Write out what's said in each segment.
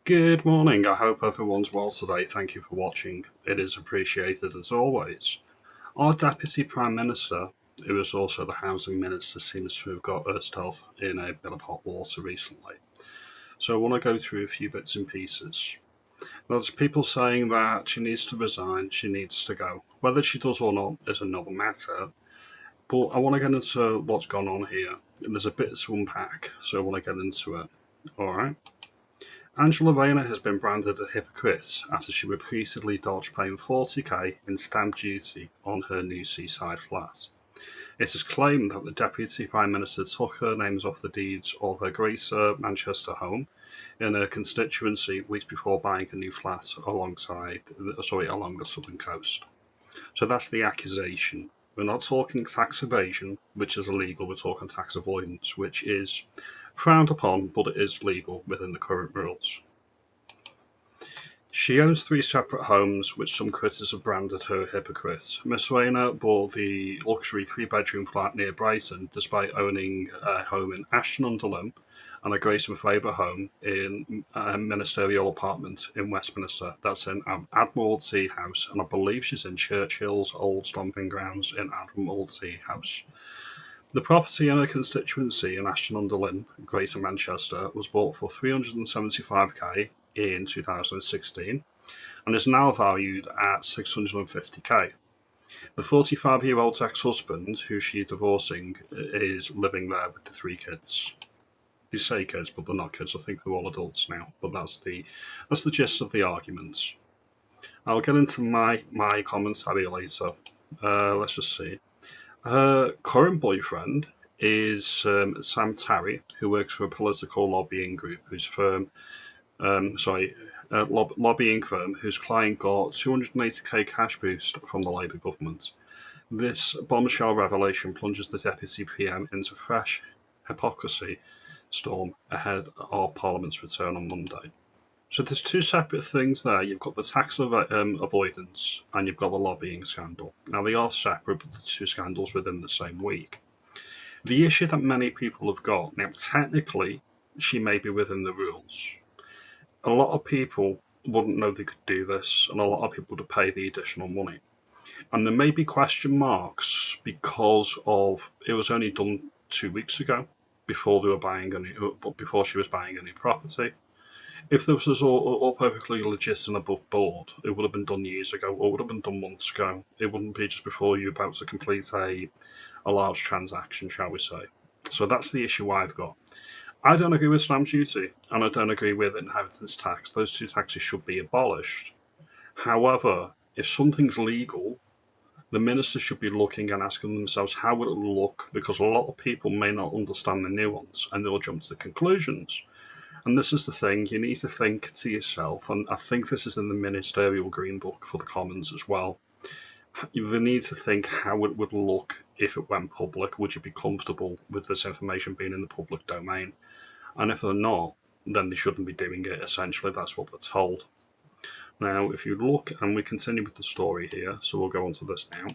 Good morning. I hope everyone's well today. Thank you for watching. It is appreciated as always. Our Deputy Prime Minister, who is also the Housing Minister, seems to have got herself in a bit of hot water recently. So I want to go through a few bits and pieces. There's people saying that she needs to resign, she needs to go. Whether she does or not is another matter. But I want to get into what's gone on here. There's a bit to unpack, so I want to get into it. Alright? Angela Rayner has been branded a hypocrite after she repeatedly dodged paying $40,000 in stamp duty on her new seaside flat. It is claimed that the Deputy Prime Minister took her names off the deeds of her Greater Manchester home in her constituency weeks before buying a new flat along the southern coast. So that's the accusation. We're not talking tax evasion, which is illegal, we're talking tax avoidance, which is frowned upon, but it is legal within the current rules. She owns 3 separate homes, which some critics have branded her a hypocrite. Miss Rayner bought the luxury 3-bedroom flat near Brighton, despite owning a home in Ashton-under-Lyne and a Grace and Favour home in a ministerial apartment in Westminster. That's in Admiralty House, and I believe she's in Churchill's old stomping grounds in Admiralty House. The property in her constituency in Ashton-under-Lyne, Greater Manchester, was bought for $375,000 in 2016 and is now valued at $650,000. The 45-year-old ex-husband, who she's divorcing, is living there with the 3 kids. They say kids, but they're not kids. I think they're all adults now. But that's the gist of the arguments. I'll get into my commentary later. Let's just see. Her current boyfriend is Sam Tarry, who works for a political lobbying group lobbying firm whose client got $280,000 cash boost from the Labour government. This bombshell revelation plunges the Deputy PM into fresh hypocrisy storm ahead of Parliament's return on Monday. So there's 2 separate things there. You've got the tax avoidance and you've got the lobbying scandal. Now they are separate, but the 2 scandals within the same week. The issue that many people have got, now technically she may be within the rules. A lot of people wouldn't know they could do this, and a lot of people would pay the additional money. And there may be question marks because of it was only done 2 weeks ago before before she was buying a new property. If this was all perfectly legit and above board, it would have been done years ago, or would have been done months ago. It wouldn't be just before you're about to complete a large transaction, shall we say. So that's the issue I've got. I don't agree with stamp duty, and I don't agree with inheritance tax. Those 2 taxes should be abolished. However, if something's legal, the minister should be looking and asking themselves how will it look, because a lot of people may not understand the nuance and they'll jump to the conclusions. And this is the thing, you need to think to yourself, and I think this is in the ministerial green book for the Commons as well. You need to think how it would look if it went public. Would you be comfortable with this information being in the public domain? And if they're not, then they shouldn't be doing it. Essentially, that's what they're told. Now, if you look, and we continue with the story here, so we'll go on to this now.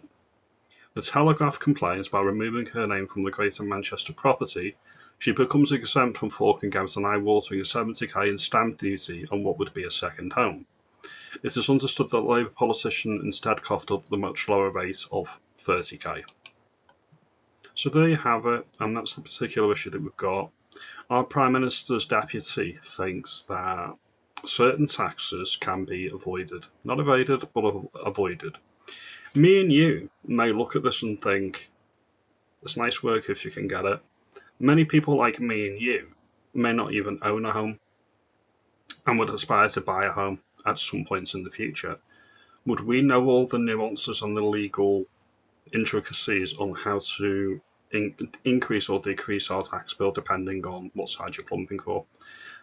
The Telegraph complains by removing her name from the Greater Manchester property, she becomes exempt from forking out an eye-watering $70,000 in stamp duty on what would be a second home. It is understood that the Labour politician instead coughed up the much lower rate of $30,000. So there you have it, and that's the particular issue that we've got. Our Prime Minister's deputy thinks that certain taxes can be avoided. Not evaded, but avoided. Me and you may look at this and think, it's nice work if you can get it. Many people like me and you may not even own a home and would aspire to buy a home at some point in the future. Would we know all the nuances and the legal intricacies on how to increase or decrease our tax bill depending on what side you're plumbing for?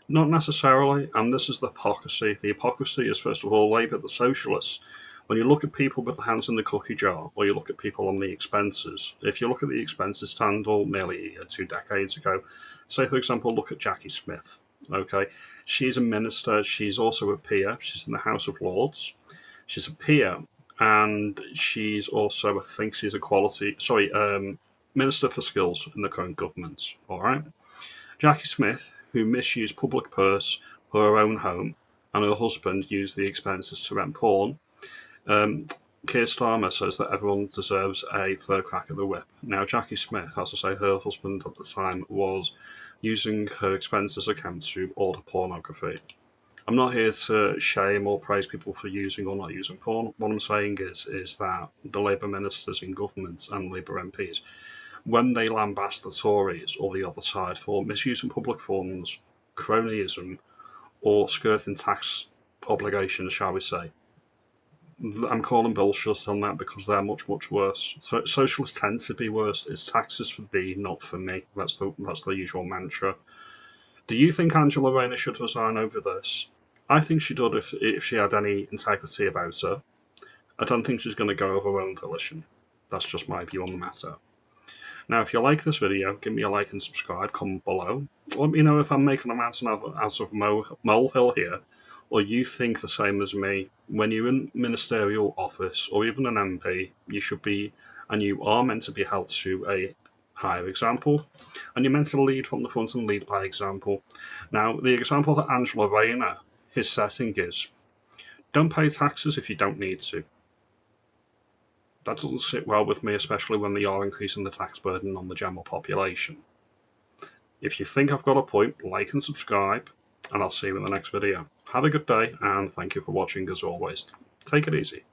Not necessarily, and this is the hypocrisy. The hypocrisy is, first of all, Labour, the socialists. When you look at people with their hands in the cookie jar, or you look at people on the expenses, if you look at the expenses scandal nearly 2 decades ago, say, for example, look at Jackie Smith. Okay, she's a minister, she's also a peer, she's in the House of Lords, she's a peer, and she's also, I think she's Minister for Skills in the current government, alright? Jackie Smith, who misused public purse for her own home, and her husband used the expenses to rent porn, Keir Starmer says that everyone deserves a fair crack at the whip. Now, Jackie Smith, as I say, her husband at the time, was using her expenses account to order pornography. I'm not here to shame or praise people for using or not using porn. What I'm saying is that the Labour ministers in government and Labour MPs, when they lambast the Tories or the other side for misusing public funds, cronyism, or skirting tax obligations, shall we say, I'm calling bullshit on that because they're much, much worse. So, socialists tend to be worse. It's taxes for thee, not for me. That's the usual mantra. Do you think Angela Rayner should resign over this? I think she would if she had any integrity about her. I don't think she's going to go of her own volition. That's just my view on the matter. Now, if you like this video, give me a like and subscribe, comment below. Let me know if I'm making a mountain out of molehill here, or you think the same as me. When you're in ministerial office, or even an MP, you should be, and you are meant to be held to a higher example, and you're meant to lead from the front and lead by example. Now, the example that Angela Rayner is setting is, don't pay taxes if you don't need to. That doesn't sit well with me, especially when they are increasing the tax burden on the general population. If you think I've got a point, like and subscribe, and I'll see you in the next video. Have a good day, and thank you for watching as always. Take it easy.